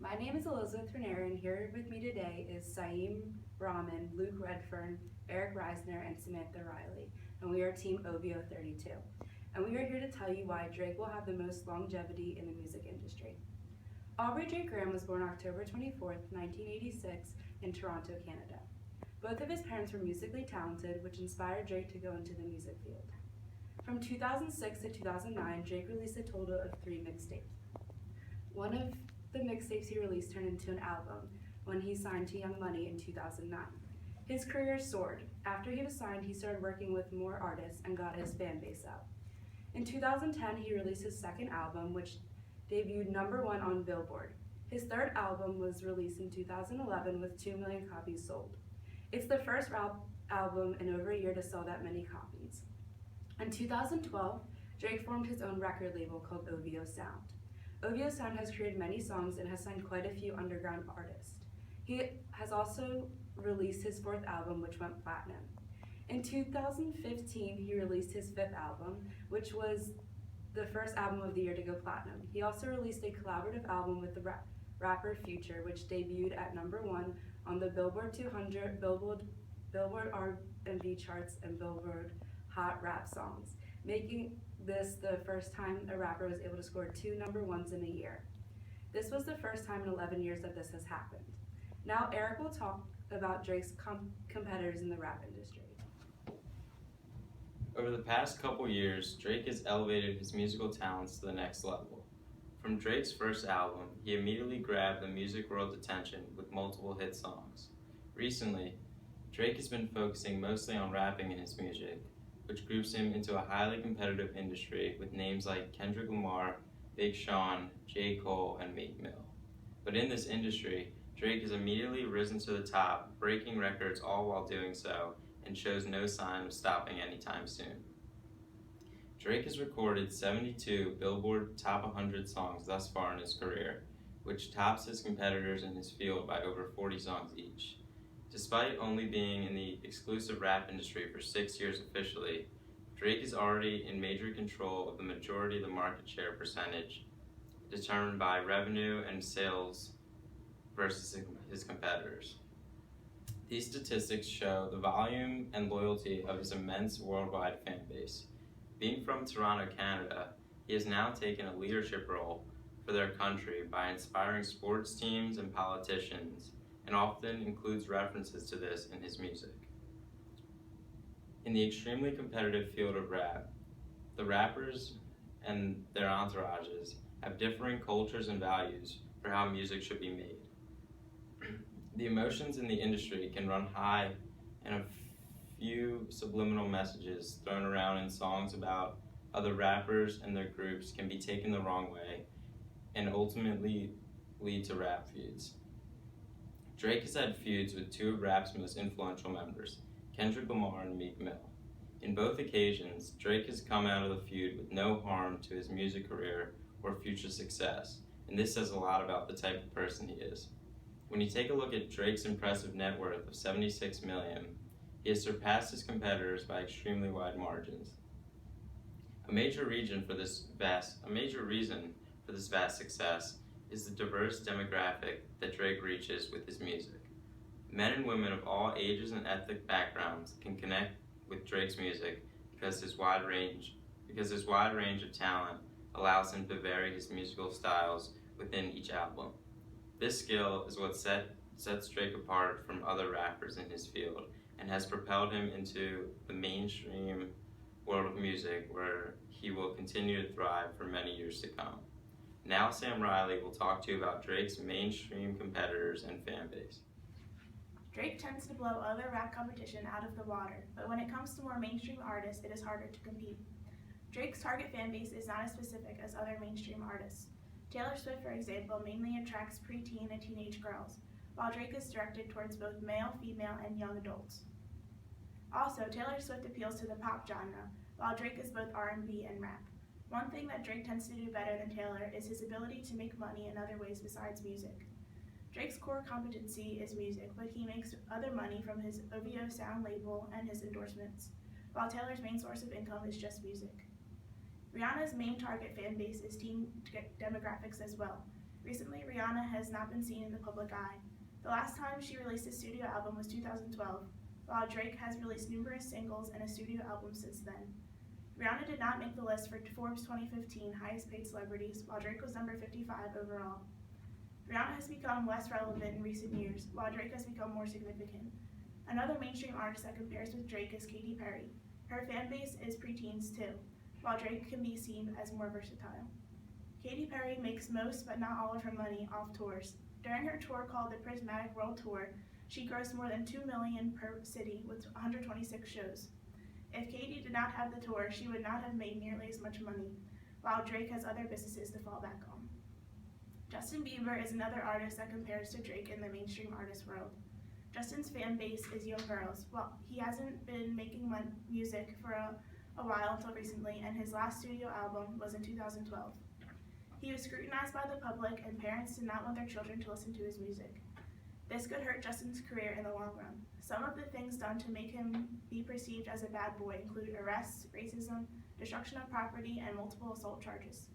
My name is Elizabeth Renner, and here with me today is Saeem Rahman, Luke Redfern, Eric Reisner, and Samantha Riley, and we are Team OVO 32. And we are here to tell you why Drake will have the most longevity in the music industry. Aubrey Drake Graham was born October 24th, 1986 in Toronto, Canada. Both of his parents were musically talented, which inspired Drake to go into the music field. From 2006 to 2009, Drake released a total of 3 mixtapes. One of the mixtapes he released turned into an album when he signed to Young Money in 2009. His career soared. After he was signed, he started working with more artists and got his fan base up. In 2010, he released his second album, which debuted #1 on Billboard. His third album was released in 2011 with 2 million copies sold. It's the first album in over a year to sell that many copies. In 2012, Drake formed his own record label called OVO Sound. OVO Sound has created many songs and has signed quite a few underground artists. He has also released his 4th album, which went platinum. In 2015, he released his 5th album, which was the first album of the year to go platinum. He also released a collaborative album with the rapper Future, which debuted at #1 on the Billboard 200, Billboard R&B charts, and Billboard Hot Rap Songs, making this the first time a rapper was able to score 2 #1s in a year. This was the first time in 11 years that this has happened. Now Eric will talk about Drake's competitors in the rap industry. Over the past couple years, Drake has elevated his musical talents to the next level. From Drake's first album, he immediately grabbed the music world's attention with multiple hit songs. Recently, Drake has been focusing mostly on rapping in his music, which groups him into a highly competitive industry with names like Kendrick Lamar, Big Sean, J. Cole, and Meek Mill. But in this industry, Drake has immediately risen to the top, breaking records all while doing so, and shows no sign of stopping anytime soon. Drake has recorded 72 Billboard Top 100 songs thus far in his career, which tops his competitors in his field by over 40 songs each. Despite only being in the exclusive rap industry for 6 years officially, Drake is already in major control of the majority of the market share percentage determined by revenue and sales versus his competitors. These statistics show the volume and loyalty of his immense worldwide fan base. Being from Toronto, Canada, he has now taken a leadership role for their country by inspiring sports teams and politicians, and often includes references to this in his music. In the extremely competitive field of rap, the rappers and their entourages have differing cultures and values for how music should be made. The emotions in the industry can run high, and a few subliminal messages thrown around in songs about other rappers and their groups can be taken the wrong way and ultimately lead to rap feuds. Drake has had feuds with 2 of rap's most influential members, Kendrick Lamar and Meek Mill. In both occasions, Drake has come out of the feud with no harm to his music career or future success, and this says a lot about the type of person he is. When you take a look at Drake's impressive net worth of $76 million, he has surpassed his competitors by extremely wide margins. A major reason for this vast success is the diverse demographic that Drake reaches with his music. Men and women of all ages and ethnic backgrounds can connect with Drake's music because his wide range of talent allows him to vary his musical styles within each album. This skill is what sets Drake apart from other rappers in his field and has propelled him into the mainstream world of music, where he will continue to thrive for many years to come. Now Sam Riley will talk to you about Drake's mainstream competitors and fan base. Drake tends to blow other rap competition out of the water, but when it comes to more mainstream artists, it is harder to compete. Drake's target fan base is not as specific as other mainstream artists. Taylor Swift, for example, mainly attracts preteen and teenage girls, while Drake is directed towards both male, female, and young adults. Also, Taylor Swift appeals to the pop genre, while Drake is both R&B and rap. One thing that Drake tends to do better than Taylor is his ability to make money in other ways besides music. Drake's core competency is music, but he makes other money from his OVO Sound label and his endorsements, while Taylor's main source of income is just music. Rihanna's main target fan base is teen demographics as well. Recently, Rihanna has not been seen in the public eye. The last time she released a studio album was 2012, while Drake has released numerous singles and a studio album since then. Rihanna did not make the list for Forbes 2015 highest paid celebrities, while Drake was number 55 overall. Rihanna has become less relevant in recent years, while Drake has become more significant. Another mainstream artist that compares with Drake is Katy Perry. Her fan base is preteens too, while Drake can be seen as more versatile. Katy Perry makes most but not all of her money off tours. During her tour called the Prismatic World Tour, she grossed more than $2 million per city with 126 shows. If Katy did not have the tour, she would not have made nearly as much money, while Drake has other businesses to fall back on. Justin Bieber is another artist that compares to Drake in the mainstream artist world. Justin's fan base is young girls. Well, he hasn't been making music for a while until recently, and his last studio album was in 2012. He was scrutinized by the public, and parents did not want their children to listen to his music. This could hurt Justin's career in the long run. Some of the things done to make him be perceived as a bad boy include arrests, racism, destruction of property, and multiple assault charges.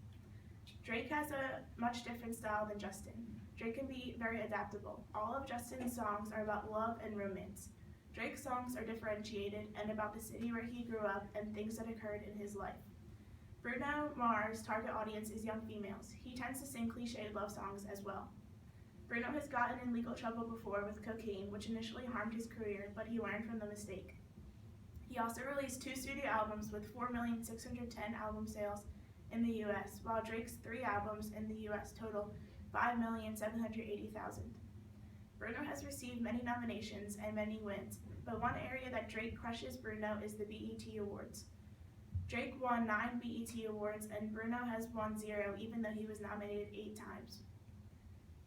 Drake has a much different style than Justin. Drake can be very adaptable. All of Justin's songs are about love and romance. Drake's songs are differentiated and about the city where he grew up and things that occurred in his life. Bruno Mars' target audience is young females. He tends to sing cliched love songs as well. Bruno has gotten in legal trouble before with cocaine, which initially harmed his career, but he learned from the mistake. He also released 2 studio albums with 4,610,000 album sales in the US, while Drake's 3 albums in the US total 5,780,000. Bruno has received many nominations and many wins, but one area that Drake crushes Bruno is the BET Awards. Drake won 9 BET Awards, and Bruno has won 0, even though he was nominated 8 times.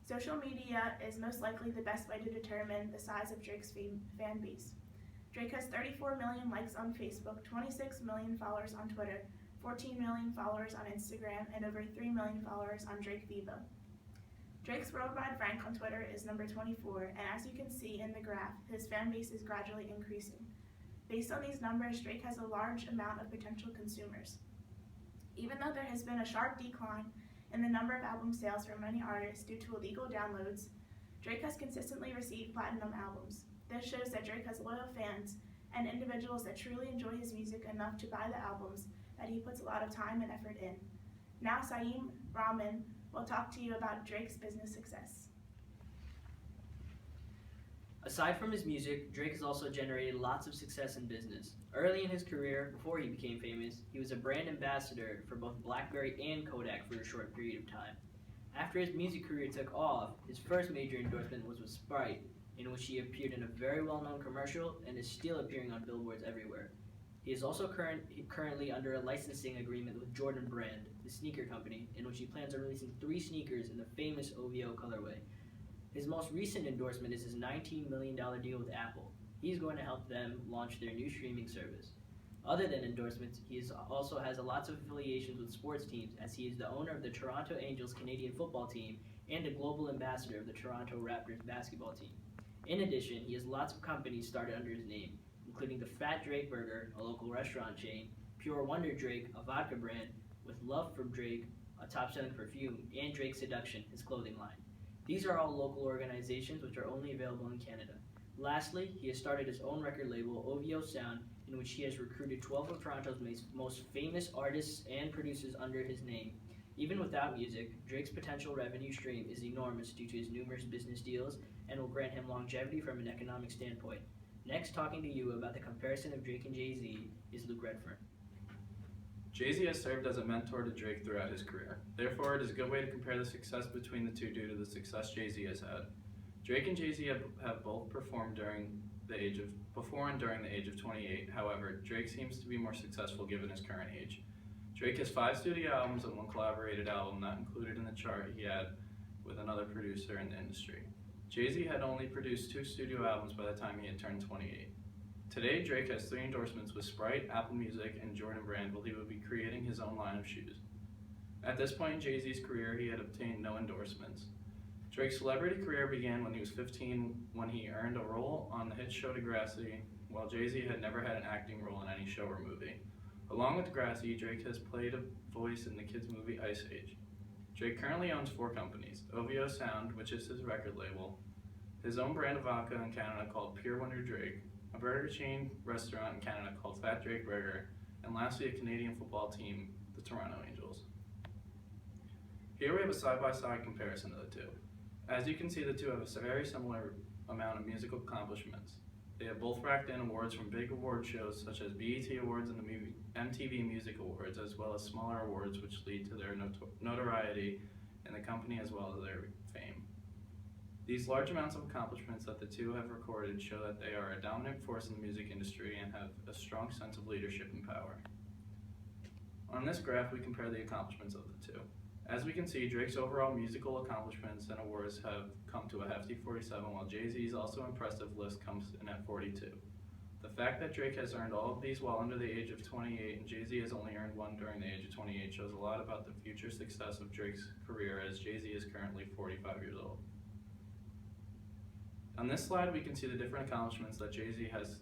Social media is most likely the best way to determine the size of Drake's fan base. Drake has 34 million likes on Facebook, 26 million followers on Twitter, 14 million followers on Instagram, and over 3 million followers on Drake Vivo. Drake's worldwide rank on Twitter is number 24, and as you can see in the graph, his fan base is gradually increasing. Based on these numbers, Drake has a large amount of potential consumers. Even though there has been a sharp decline in the number of album sales for many artists due to illegal downloads, Drake has consistently received platinum albums. This shows that Drake has loyal fans and individuals that truly enjoy his music enough to buy the albums that he puts a lot of time and effort in. Now Saeem Rahman will talk to you about Drake's business success. Aside from his music, Drake has also generated lots of success in business. Early in his career, before he became famous, he was a brand ambassador for both BlackBerry and Kodak for a short period of time. After his music career took off, his first major endorsement was with Sprite, in which he appeared in a very well-known commercial and is still appearing on billboards everywhere. He is also currently under a licensing agreement with Jordan Brand, the sneaker company, in which he plans on releasing 3 sneakers in the famous OVO colorway. His most recent endorsement is his $19 million deal with Apple. He's going to help them launch their new streaming service. Other than endorsements, he also has lots of affiliations with sports teams, as he is the owner of the Toronto Angels Canadian football team and a global ambassador of the Toronto Raptors basketball team. In addition, he has lots of companies started under his name, including the Fat Drake Burger, a local restaurant chain, Pure Wonder Drake, a vodka brand, with Love from Drake, a top-selling perfume, and Drake Seduction, his clothing line. These are all local organizations which are only available in Canada. Lastly, he has started his own record label, OVO Sound, in which he has recruited 12 of Toronto's most famous artists and producers under his name. Even without music, Drake's potential revenue stream is enormous due to his numerous business deals and will grant him longevity from an economic standpoint. Next, talking to you about the comparison of Drake and Jay-Z is Luke Redfern. Jay-Z has served as a mentor to Drake throughout his career. Therefore, it is a good way to compare the success between the two due to the success Jay-Z has had. Drake and Jay-Z have both performed before and during the age of 28. However, Drake seems to be more successful given his current age. Drake has 5 studio albums and 1 collaborated album not included in the chart he had with another producer in the industry. Jay-Z had only produced 2 studio albums by the time he had turned 28. Today, Drake has 3 endorsements with Sprite, Apple Music, and Jordan Brand, while he will be creating his own line of shoes. At this point in Jay-Z's career, he had obtained no endorsements. Drake's celebrity career began when he was 15, when he earned a role on the hit show Degrassi, while Jay-Z had never had an acting role in any show or movie. Along with Degrassi, Drake has played a voice in the kids' movie Ice Age. Drake currently owns 4 companies: OVO Sound, which is his record label, his own brand of vodka in Canada called Pure Wonder Drake, a burger chain restaurant in Canada called Fat Drake Burger, and lastly a Canadian football team, the Toronto Angels. Here we have a side-by-side comparison of the two. As you can see, the two have a very similar amount of musical accomplishments. They have both racked in awards from big award shows such as BET Awards and the MTV Music Awards, as well as smaller awards which lead to their notoriety in the company as well as their fame. These large amounts of accomplishments that the two have recorded show that they are a dominant force in the music industry and have a strong sense of leadership and power. On this graph, we compare the accomplishments of the two. As we can see, Drake's overall musical accomplishments and awards have come to a hefty 47, while Jay-Z's also impressive list comes in at 42. The fact that Drake has earned all of these while under the age of 28 and Jay-Z has only earned one during the age of 28 shows a lot about the future success of Drake's career, as Jay-Z is currently 45 years old. On this slide, we can see the different accomplishments that Jay-Z has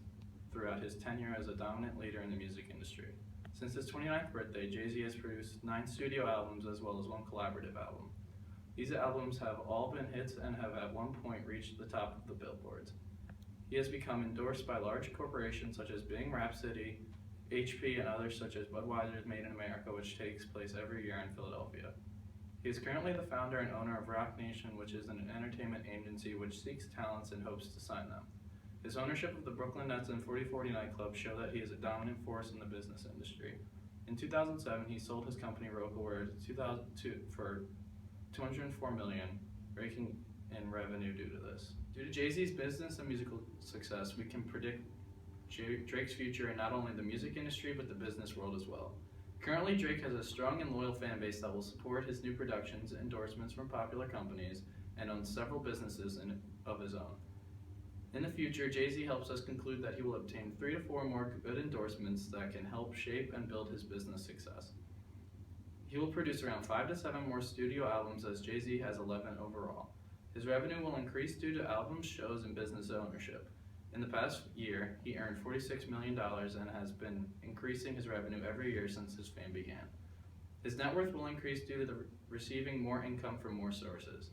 throughout his tenure as a dominant leader in the music industry. Since his 29th birthday, Jay-Z has produced 9 studio albums as well as 1 collaborative album. These albums have all been hits and have at one point reached the top of the billboards. He has become endorsed by large corporations such as Bing Rhapsody, HP, and others such as Budweiser's Made in America, which takes place every year in Philadelphia. He is currently the founder and owner of Rock Nation, which is an entertainment agency which seeks talents and hopes to sign them. His ownership of the Brooklyn Nets and 4040 nightclub show that he is a dominant force in the business industry. In 2007, he sold his company Rocaware for $204 million, raking in revenue due to this. Due to Jay-Z's business and musical success, we can predict Drake's future in not only the music industry but the business world as well. Currently, Drake has a strong and loyal fan base that will support his new productions, endorsements from popular companies, and owns several businesses of his own. In the future, Jay-Z helps us conclude that he will obtain 3 to 4 more good endorsements that can help shape and build his business success. He will produce around 5 to 7 more studio albums, as Jay-Z has 11 overall. His revenue will increase due to albums, shows, and business ownership. In the past year, he earned $46 million and has been increasing his revenue every year since his fame began. His net worth will increase due to receiving more income from more sources.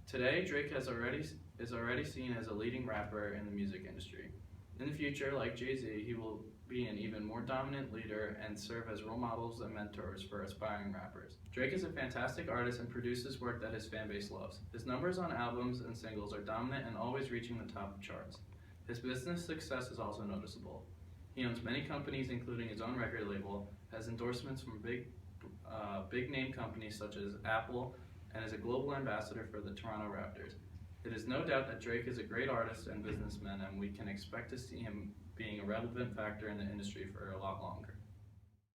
Today, Drake is already seen as a leading rapper in the music industry. In the future, like Jay-Z, he will be an even more dominant leader and serve as role models and mentors for aspiring rappers. Drake is a fantastic artist and produces work that his fan base loves. His numbers on albums and singles are dominant and always reaching the top of charts. His business success is also noticeable. He owns many companies, including his own record label, has endorsements from big name companies such as Apple, and is a global ambassador for the Toronto Raptors. It is no doubt that Drake is a great artist and businessman, and we can expect to see him being a relevant factor in the industry for a lot longer.